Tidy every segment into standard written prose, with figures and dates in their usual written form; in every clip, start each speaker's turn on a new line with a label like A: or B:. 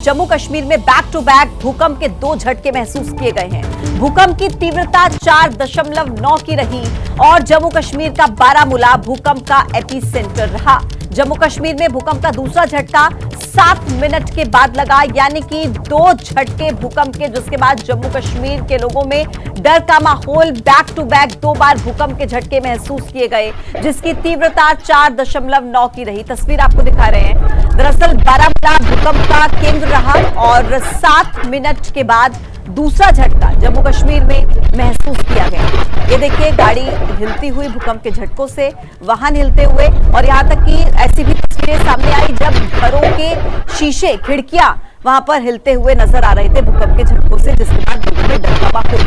A: जम्मू कश्मीर में back to back भूकंप के 2 झटके महसूस किए गए हैं। भूकंप की तीव्रता 4.9 की रही और जम्मू कश्मीर का बारामूला भूकंप का एपिसेंटर रहा। जम्मू कश्मीर में भूकंप का दूसरा झटका 7 मिनट के बाद लगा, यानी कि 2 झटके भूकंप के, जिसके बाद जम्मू कश्मीर के लोगों में डर का माहौल। बैक टू बैक 2 बार भूकंप के झटके महसूस किए गए, जिसकी तीव्रता 4.9 की रही। तस्वीर आपको दिखा रहे हैं। दरअसल बारामूला भूकंप का केंद्र रहा और 7 मिनट के बाद दूसरा झटका जम्मू कश्मीर में महसूस किया गया। ये देखिए, गाड़ी हिलती हुई भूकंप के झटकों से, वाहन हिलते हुए, और यहां तक कि ऐसी भी तस्वीरें सामने आई जब घरों के शीशे, खिड़कियां वहां पर हिलते हुए नजर आ रहे थे भूकंप के झटकों से, जिसके बाद लोगों में डर का माहौल।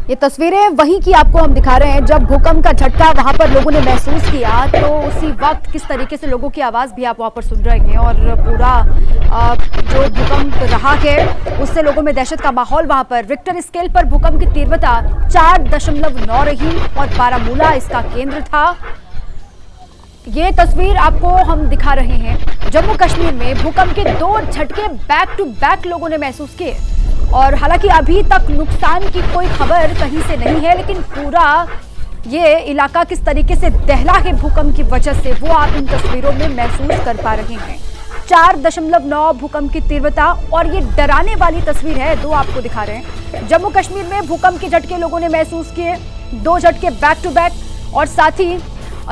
B: ये तस्वीरें वहीं की आपको हम दिखा रहे हैं जब भूकंप का झटका वहां पर लोगों ने महसूस किया, तो उसी वक्त किस तरीके से लोगों की आवाज भी आप वहां पर सुन रहे हैं। और पूरा जो भूकंप रहा है उससे लोगों में दहशत का माहौल। वहां पर रिक्टर स्केल पर भूकंप की तीव्रता 4.9 रही और बारामूला इसका केंद्र था। ये तस्वीर आपको हम दिखा रहे हैं। जम्मू कश्मीर में भूकंप के 2 झटके बैक टू बैक लोगों ने महसूस किए और हालांकि अभी तक नुकसान की कोई खबर कहीं से नहीं है, लेकिन पूरा ये इलाका किस तरीके से दहला है भूकंप की वजह से, वो आप इन तस्वीरों में महसूस कर पा रहे हैं। 4.9 भूकंप की तीव्रता, और ये डराने वाली तस्वीर है, 2 आपको दिखा रहे हैं। जम्मू कश्मीर में भूकंप के झटके लोगों ने महसूस किए, 2 झटके बैक टू बैक, और साथ ही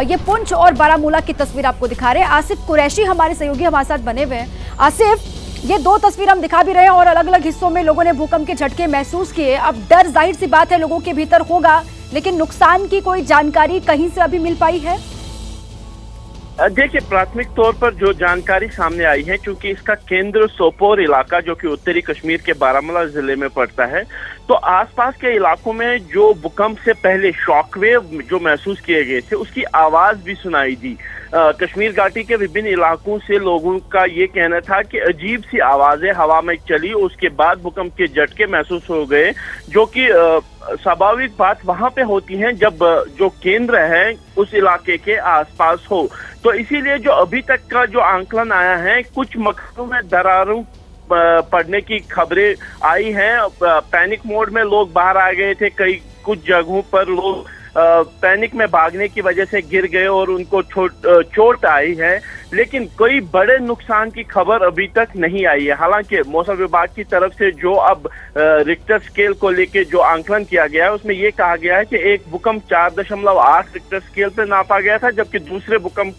B: ये पुंछ और बारामूला की तस्वीर आपको दिखा रहे हैं। आसिफ कुरैशी हमारे सहयोगी हमारे साथ बने हुए हैं। आसिफ, ये 2 तस्वीर हम दिखा भी रहे हैं और अलग अलग हिस्सों में लोगों ने भूकंप के झटके महसूस किए। अब डर जाहिर सी बात है लोगों के भीतर होगा, लेकिन नुकसान की कोई जानकारी कहीं से अभी मिल पाई है?
C: देखिए, प्राथमिक तौर पर जो जानकारी सामने आई है, क्योंकि इसका केंद्र सोपोर इलाका जो कि उत्तरी कश्मीर के बारामूला जिले में पड़ता है, तो आसपास के इलाकों में जो भूकंप से पहले शॉकवेव जो महसूस किए गए थे उसकी आवाज भी सुनाई दी। कश्मीर घाटी के विभिन्न इलाकों से लोगों का ये कहना था कि अजीब सी आवाजें हवा में चली, उसके बाद भूकंप के झटके महसूस हो गए, जो कि स्वाभाविक बात वहां पे होती है जब जो केंद्र है उस इलाके के आसपास हो। तो इसीलिए जो अभी तक का जो आंकलन आया है, कुछ मकानों में दरारों पड़ने की खबरें आई हैं। पैनिक मोड में लोग बाहर आ गए थे, कुछ जगहों पर लोग पैनिक में भागने की वजह से गिर गए और उनको चोट आई है, लेकिन कोई बड़े नुकसान की खबर अभी तक नहीं आई है। हालांकि मौसम विभाग की तरफ से जो अब रिक्टर स्केल को लेके जो आंकलन किया गया है उसमें यह कहा गया है कि एक भूकंप 4.8 रिक्टर स्केल पे नापा गया था, जबकि दूसरे भूकंप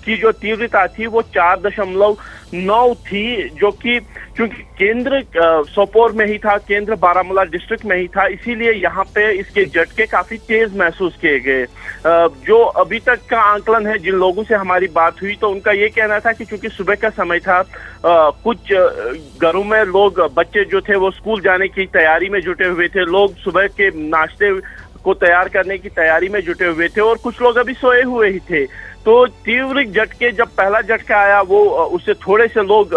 C: की जो तीव्रता थी वो 4.9 थी, जो कि क्योंकि केंद्र सोपोर में ही था, केंद्र बारामूला डिस्ट्रिक्ट में ही था, इसीलिए यहाँ पे इसके झटके काफी तेज महसूस किए गए। जो अभी तक का आंकलन है, जिन लोगों से हमारी बात हुई तो उनका ये कहना था कि चूंकि सुबह का समय था, कुछ घरों में लोग, बच्चे जो थे वो स्कूल जाने की तैयारी में जुटे हुए थे, लोग सुबह के नाश्ते को तैयार करने की तैयारी में जुटे हुए थे और कुछ लोग अभी सोए हुए ही थे। तो तीव्र झटके, जब पहला झटका आया वो उससे थोड़े से लोग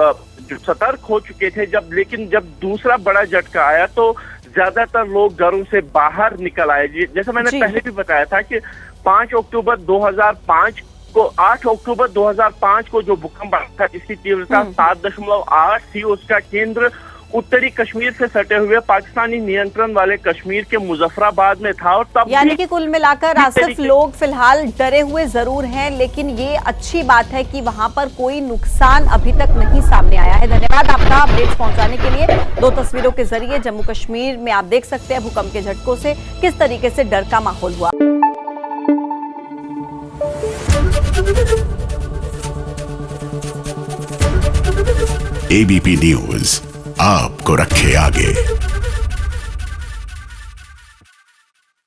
C: सतर्क हो चुके थे, लेकिन जब दूसरा बड़ा झटका आया तो ज्यादातर लोग घरों से बाहर निकल आए। जैसे मैंने पहले भी बताया था कि 8 अक्टूबर 2005 को जो भूकंप आया था जिसकी तीव्रता 7.8 थी, उसका केंद्र उत्तरी कश्मीर से सटे हुए पाकिस्तानी नियंत्रण वाले कश्मीर के मुजफ्फराबाद में था। और तब
A: यानी कि कुल मिलाकर आसिफ, लोग फिलहाल डरे हुए जरूर हैं, लेकिन ये अच्छी बात है कि वहां पर कोई नुकसान अभी तक नहीं सामने आया है। धन्यवाद आपका अपडेट्स पहुंचाने के लिए। 2 तस्वीरों के जरिए जम्मू कश्मीर में आप देख सकते हैं भूकंप के झटकों से किस तरीके से डर का माहौल हुआ।
D: एबीपी न्यूज आपको रखे आगे।